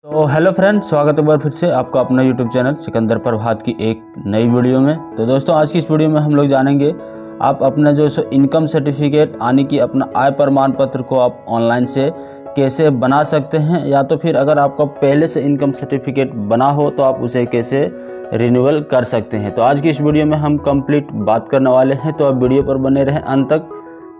तो hello friend, स्वागत है एक बार फिर से आपका अपना यूट्यूब चैनल सिकंदर प्रभात की एक नई वीडियो में। तो दोस्तों, आज की इस वीडियो में हम लोग जानेंगे आप अपना जो सो इनकम सर्टिफिकेट यानी कि अपना आय प्रमाण पत्र को आप ऑनलाइन से कैसे बना सकते हैं, या तो फिर अगर आपका पहले से इनकम सर्टिफिकेट बना हो तो आप उसे कैसे रिन्यूअल कर सकते हैं। तो आज की इस वीडियो में हम कंप्लीट बात करने वाले हैं, तो आप वीडियो पर बने रहें अंत तक,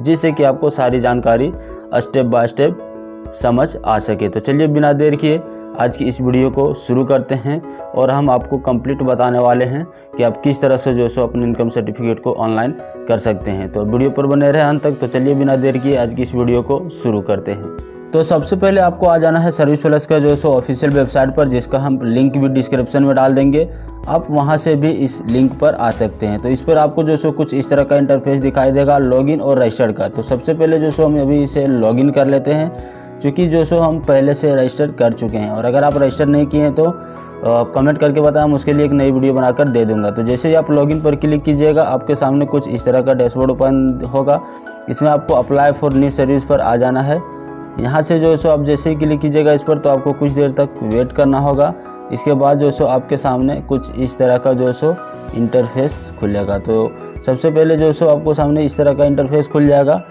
जिससे कि आपको सारी जानकारी स्टेप बाय स्टेप समझ आ सके। तो चलिए बिना देर किए आज की इस वीडियो को शुरू करते हैं और हम आपको कंप्लीट बताने वाले हैं कि आप किस तरह से जो सो अपने इनकम सर्टिफिकेट को ऑनलाइन कर सकते हैं। तो वीडियो पर बने रहे अंत तक। तो चलिए बिना देर किए आज की इस वीडियो को शुरू करते हैं। तो सबसे पहले आपको आ जाना है सर्विस प्लस का जो सो ऑफिशियल वेबसाइट पर, जिसका हम लिंक भी डिस्क्रिप्शन में डाल देंगे। आप वहां से भी इस लिंक पर आ सकते हैं। तो इस पर आपको जो सो कुछ इस तरह का इंटरफेस दिखाई देगा, लॉगिन और रजिस्टर का। तो सबसे पहले जो सो हम अभी इसे लॉगिन कर लेते हैं, क्योंकि जो सो हम पहले से रजिस्टर कर चुके हैं। और अगर आप रजिस्टर नहीं किए हैं तो कमेंट करके बताएं, हम उसके लिए एक नई वीडियो बनाकर दे दूंगा। तो जैसे ही आप लॉगिन पर क्लिक कीजिएगा, आपके सामने कुछ इस तरह का डैशबोर्ड ओपन होगा। इसमें आपको अप्लाई फॉर न्यू सर्विस पर आ जाना है। यहाँ से जो सो आप जैसे ही क्लिक कीजिएगा इस पर, तो आपको कुछ देर तक वेट करना होगा। इसके बाद जो सो आपके सामने कुछ इस तरह का जो सो इंटरफेस खुलेगा। तो सबसे पहले जो सो आपको सामने इस तरह का इंटरफेस खुल जाएगा।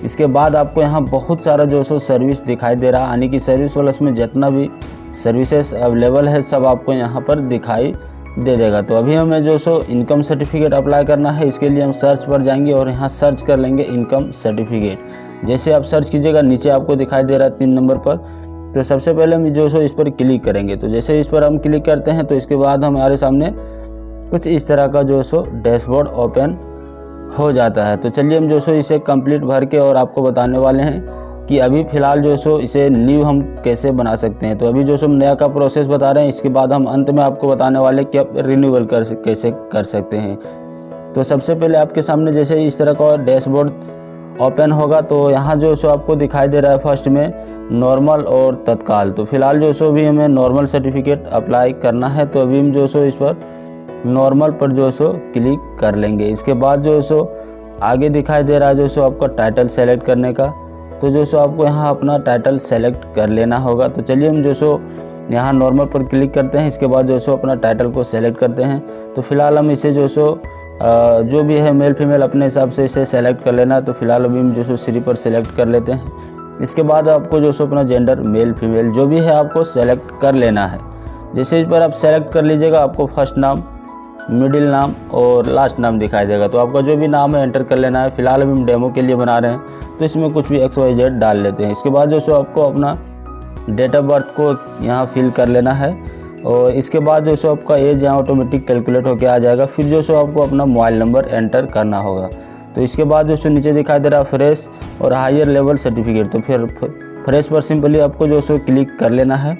इसके बाद आपको यहाँ बहुत सारा जो सो सर्विस दिखाई दे रहा है, यानी कि सर्विस प्लस में जितना भी सर्विसेज अवेलेबल है सब आपको यहाँ पर दिखाई दे देगा। तो अभी हमें जो सो इनकम सर्टिफिकेट अप्लाई करना है, इसके लिए हम सर्च पर जाएंगे और यहाँ सर्च कर लेंगे इनकम सर्टिफिकेट। जैसे आप सर्च कीजिएगा नीचे आपको दिखाई दे रहा है 3 नंबर पर। तो सबसे पहले हम जो सो इस पर क्लिक करेंगे। तो जैसे इस पर हम क्लिक करते हैं तो इसके बाद हमारे सामने कुछ इस तरह का जो सो डैशबोर्ड ओपन हो जाता है। तो चलिए हम जो सो इसे कंप्लीट भर के और आपको बताने वाले हैं कि अभी फ़िलहाल जो सो इसे न्यू हम कैसे बना सकते हैं। तो अभी जो सो हम नया का प्रोसेस बता रहे हैं, इसके बाद हम अंत में आपको बताने वाले कि आप रिन्यूअल कैसे कर सकते हैं। तो सबसे पहले आपके सामने जैसे इस तरह का डैशबोर्ड ओपन होगा, तो यहाँ जो सो आपको दिखाई दे रहा है फर्स्ट में नॉर्मल और तत्काल। तो फिलहाल जो सो भी हमें नॉर्मल सर्टिफिकेट अप्लाई करना है, तो अभी हम जो सो इस पर नॉर्मल पर जो सो क्लिक कर लेंगे। इसके बाद जो सो आगे दिखाई दे रहा है जो सो आपका टाइटल सेलेक्ट करने का। तो जो सो आपको यहाँ अपना टाइटल सेलेक्ट कर लेना होगा। तो चलिए हम जो सो यहाँ नॉर्मल पर क्लिक करते हैं। इसके बाद जो सो अपना टाइटल को सेलेक्ट करते हैं। तो फिलहाल हम इसे जो सो जो भी है मेल फीमेल अपने हिसाब से इसे सेलेक्ट कर लेना है। तो फिलहाल अभी हम जो सो श्री पर सेलेक्ट कर लेते हैं। इसके बाद आपको जो सो अपना जेंडर मेल फीमेल जो भी है आपको सेलेक्ट कर लेना है। जैसे इस पर आप सेलेक्ट कर लीजिएगा, आपको फर्स्ट नाम, मिडिल नाम और लास्ट नाम दिखाई देगा। तो आपका जो भी नाम है एंटर कर लेना है। फिलहाल अभी हम डेमो के लिए बना रहे हैं, तो इसमें कुछ भी XYZ डाल लेते हैं। इसके बाद जो सो आपको अपना डेट ऑफ बर्थ को यहाँ फिल कर लेना है। और इसके बाद जो सो आपका एज यहाँ ऑटोमेटिक कैलकुलेट होकर आ जाएगा। फिर जो सो आपको अपना मोबाइल नंबर एंटर करना होगा। तो इसके बाद जो सो नीचे दिखाई दे रहा है फ्रेश और हायर लेवल सर्टिफिकेट। तो फिर फ्रेश पर सिंपली आपको जो सो क्लिक कर लेना है।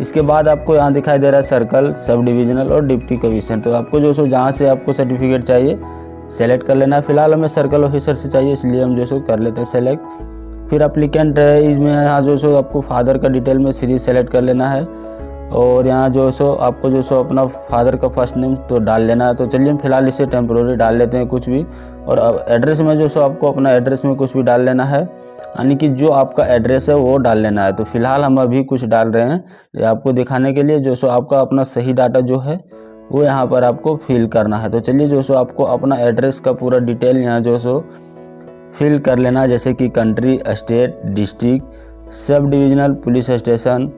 इसके बाद आपको यहाँ दिखाई दे रहा है सर्कल, सब डिविजनल और डिप्टी कमीशन। तो आपको जो सो जहाँ से आपको सर्टिफिकेट चाहिए सेलेक्ट कर लेना है। फिलहाल हमें सर्कल ऑफिसर से चाहिए, इसलिए हम जो सो कर लेते हैं सेलेक्ट। फिर एप्लीकेंट है, इसमें यहाँ जो सो आपको फादर का डिटेल में श्री सेलेक्ट कर लेना है। और यहाँ जो सो आपको जो सो अपना फादर का फर्स्ट नेम तो डाल लेना है। तो चलिए हम फिलहाल इसे टेम्प्रोरी डाल लेते हैं कुछ भी। और एड्रेस में जो सो आपको अपना एड्रेस में कुछ भी डाल लेना है, यानी कि जो आपका एड्रेस है वो डाल लेना है। तो फिलहाल हम अभी कुछ डाल रहे हैं ये आपको दिखाने के लिए। जो सो आपका अपना सही डाटा जो है वो यहाँ पर आपको फिल करना है। तो चलिए जो सो आपको अपना एड्रेस का पूरा डिटेल यहाँ जो सो फिल कर लेना है, जैसे कि country, state, district, sub divisional, police station,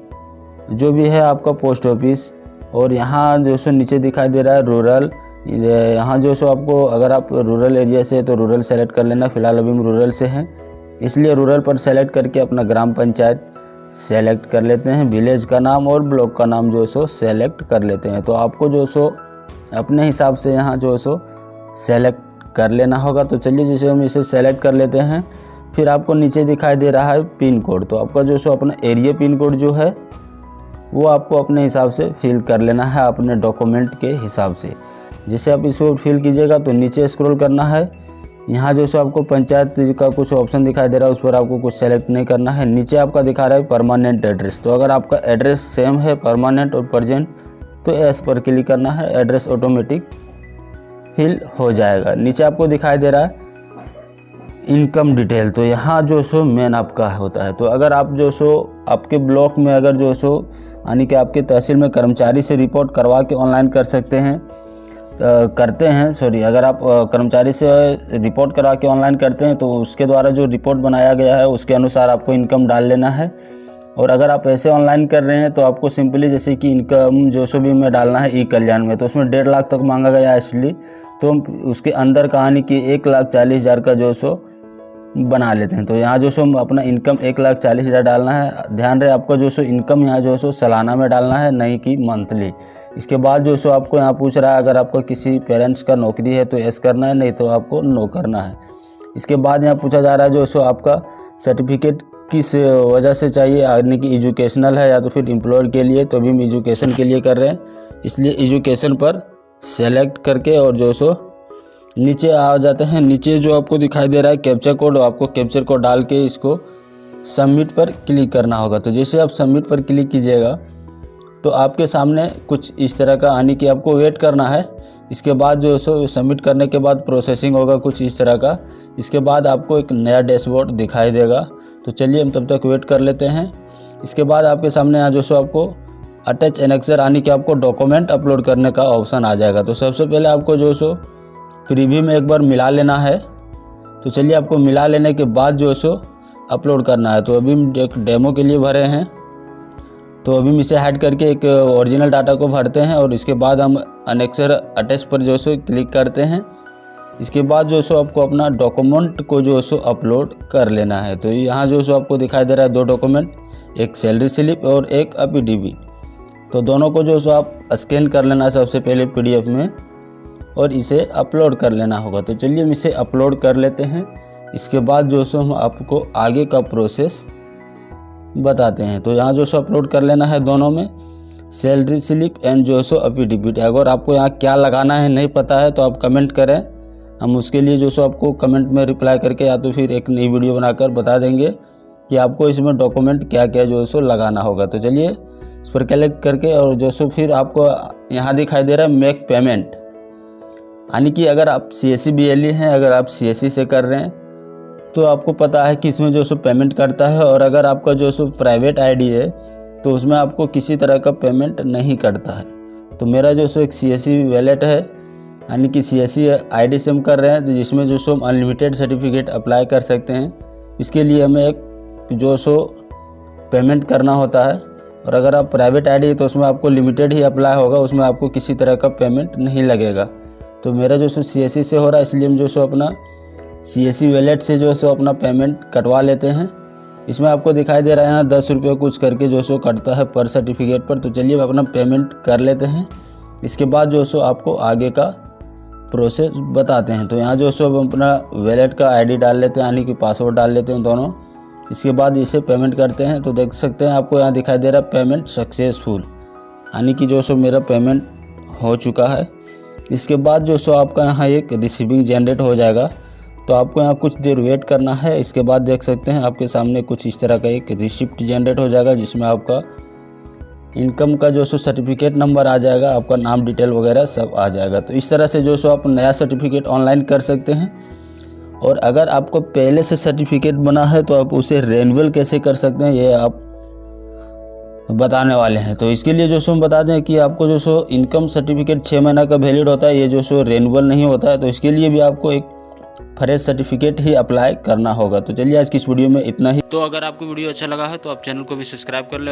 जो भी है आपका पोस्ट ऑफिस। और यहाँ जो सो नीचे दिखाई दे रहा है रूरल। यहाँ जो सो आपको अगर आप रूरल एरिया से तो रूरल सेलेक्ट कर लेना। फिलहाल अभी हम रूरल से हैं, इसलिए रूरल पर सेलेक्ट करके अपना ग्राम पंचायत सेलेक्ट कर लेते हैं। विलेज का नाम और ब्लॉक का नाम जो सो सेलेक्ट कर लेते हैं। तो आपको जो सो अपने हिसाब से यहाँ जो सो सेलेक्ट कर लेना होगा। तो चलिए जैसे हम इसे सेलेक्ट कर लेते हैं, फिर आपको नीचे दिखाई दे रहा है पिन कोड। तो आपका जो सो अपना एरिया पिन कोड जो है वो आपको अपने हिसाब से फिल कर लेना है, अपने डॉक्यूमेंट के हिसाब से। जैसे आप इसको फिल कीजिएगा तो नीचे स्क्रॉल करना है। यहाँ जो सो आपको पंचायत का कुछ ऑप्शन दिखाई दे रहा है, उस पर आपको कुछ सेलेक्ट नहीं करना है। नीचे आपका दिखा रहा है परमानेंट एड्रेस। तो अगर आपका एड्रेस सेम है परमानेंट और प्रेजेंट, तो एस पर क्लिक करना है, एड्रेस ऑटोमेटिक फिल हो जाएगा। नीचे आपको दिखाई दे रहा है इनकम डिटेल। तो यहाँ जो सो मेन आपका होता है। तो अगर आप जो सो आपके ब्लॉक में अगर जो सो यानी कि आपके तहसील में कर्मचारी से रिपोर्ट करवा के ऑनलाइन कर सकते हैं, अगर आप कर्मचारी से रिपोर्ट करा के ऑनलाइन करते हैं तो उसके द्वारा जो रिपोर्ट बनाया गया है उसके अनुसार आपको इनकम डाल लेना है। और अगर आप ऐसे ऑनलाइन कर रहे हैं तो आपको सिंपली जैसे कि इनकम जो सो भी में डालना है ई कल्याण में, तो उसमें 1.5 लाख तक मांगा गया है इसलिए, तो हम उसके अंदर कहानी कि 1,40,000 का जो सो बना लेते हैं। तो यहाँ जो सो अपना इनकम 1,40,000 डालना है। ध्यान रहे आपका जो सो इनकम यहाँ जो सो सालाना में डालना है, नहीं कि मंथली। इसके बाद जो सो आपको यहाँ पूछ रहा है अगर आपका किसी पेरेंट्स का नौकरी है तो यस करना है, नहीं तो आपको नो करना है। इसके बाद यहाँ पूछा जा रहा है जो सो आपका सर्टिफिकेट किस वजह से चाहिए, यानी कि एजुकेशनल है या तो फिर एम्प्लॉयड के लिए, तो अभी हम एजुकेशन के लिए कर रहे हैं, इसलिए एजुकेशन पर सेलेक्ट करके और जो सो नीचे आ जाते हैं। नीचे जो आपको दिखाई दे रहा है कैप्चा कोड, आपको कैप्चर कोड डाल के इसको सबमिट पर क्लिक करना होगा। तो जैसे आप सबमिट पर क्लिक कीजिएगा तो आपके सामने कुछ इस तरह का, यानी कि आपको वेट करना है। इसके बाद जो सो सबमिट करने के बाद प्रोसेसिंग होगा कुछ इस तरह का। इसके बाद आपको एक नया डैशबोर्ड दिखाई देगा। तो चलिए हम तब तक वेट कर लेते हैं। इसके बाद आपके सामने यहाँ जो सो आपको अटैच एनेक्सर, यानी कि आपको डॉक्यूमेंट अपलोड करने का ऑप्शन आ जाएगा। तो सबसे पहले आपको जो सो प्रीव्यू में एक बार मिला लेना है। तो चलिए आपको मिला लेने के बाद जो सो अपलोड करना है। तो अभी हम एक डेमो के लिए भरे हैं, तो अभी हम इसे हाइड करके एक ओरिजिनल डाटा को भरते हैं और इसके बाद हम एनेक्सर अटैच पर जो सो क्लिक करते हैं। इसके बाद जो सो आपको अपना डॉक्यूमेंट को जो सो अपलोड कर लेना है। तो यहाँ जो सो आपको दिखाई दे रहा है 2 डॉक्यूमेंट, एक सैलरी स्लिप और एक एफिडेविट। तो दोनों को जो सो आप स्कैन कर लेना सबसे पहले PDF में और इसे अपलोड कर लेना होगा। तो चलिए हम इसे अपलोड कर लेते हैं। इसके बाद जो सो हम आपको आगे का प्रोसेस बताते हैं। तो यहाँ जो सो अपलोड कर लेना है दोनों में, सैलरी स्लिप एंड जो सो एफिडेविट। अगर आपको यहाँ क्या लगाना है नहीं पता है तो आप कमेंट करें, हम उसके लिए जो सो आपको कमेंट में रिप्लाई करके या तो फिर एक नई वीडियो बनाकर बता देंगे कि आपको इसमें डॉक्यूमेंट क्या क्या जो सो लगाना होगा। तो चलिए इस पर कलेक्ट करके और जो सो फिर आपको यहाँ दिखाई दे रहा है मेक पेमेंट, यानी कि अगर आप CSC BLE हैं, अगर आप CSC से कर रहे हैं तो आपको पता है कि इसमें जो सो पेमेंट करता है। और अगर आपका जो सो प्राइवेट ID है तो उसमें आपको किसी तरह का पेमेंट नहीं करता है। तो मेरा जो सो एक CSC वैलेट है, यानी कि CSC ID से हम कर रहे हैं, तो जिसमें जो सो हम अनलिमिटेड सर्टिफिकेट अप्लाई कर सकते हैं। इसके लिए हमें एक जो सो पेमेंट करना होता है। और अगर आप प्राइवेट ID है तो उसमें आपको लिमिटेड ही अप्लाई होगा, उसमें आपको किसी तरह का पेमेंट नहीं लगेगा। तो मेरा जो सो CSC से हो रहा है, इसलिए हम जो सो अपना CSC वैलेट से जो सो अपना पेमेंट कटवा लेते हैं। इसमें आपको दिखाई दे रहा है ना 10 रुपये कुछ करके जो सो कटता है पर सर्टिफिकेट पर। तो चलिए अपना पेमेंट कर लेते हैं। इसके बाद जो सो आपको आगे का प्रोसेस बताते हैं। तो यहाँ जो सो हम अपना वैलेट का ID डाल लेते हैं, यानी कि पासवर्ड डाल लेते हैं दोनों। इसके बाद इसे पेमेंट करते हैं। तो देख सकते हैं आपको यहाँ दिखाई दे रहा है पेमेंट सक्सेसफुल, यानी कि जो सो मेरा पेमेंट हो चुका है। इसके बाद जो सो आपका यहाँ एक रिसीविंग जनरेट हो जाएगा। तो आपको यहाँ कुछ देर वेट करना है। इसके बाद देख सकते हैं आपके सामने कुछ इस तरह का एक रिसिप्ट जनरेट हो जाएगा, जिसमें आपका इनकम का जो सो सर्टिफिकेट नंबर आ जाएगा, आपका नाम डिटेल वगैरह सब आ जाएगा। तो इस तरह से जो सो आप नया सर्टिफिकेट ऑनलाइन कर सकते हैं। और अगर आपको पहले से सर्टिफिकेट बना है तो आप उसे रेन्यूअल कैसे कर सकते हैं ये आप बताने वाले हैं। तो इसके लिए जो सो हम बता दें कि आपको जो सो इनकम सर्टिफिकेट 6 महीना का वैलिड होता है, ये जो सो रेन्यूअल नहीं होता है। तो इसके लिए भी आपको एक फ्रेश सर्टिफिकेट ही अप्लाई करना होगा। तो चलिए आज की इस वीडियो में इतना ही। तो अगर आपको वीडियो अच्छा लगा है तो आप चैनल को भी सब्सक्राइब कर लें।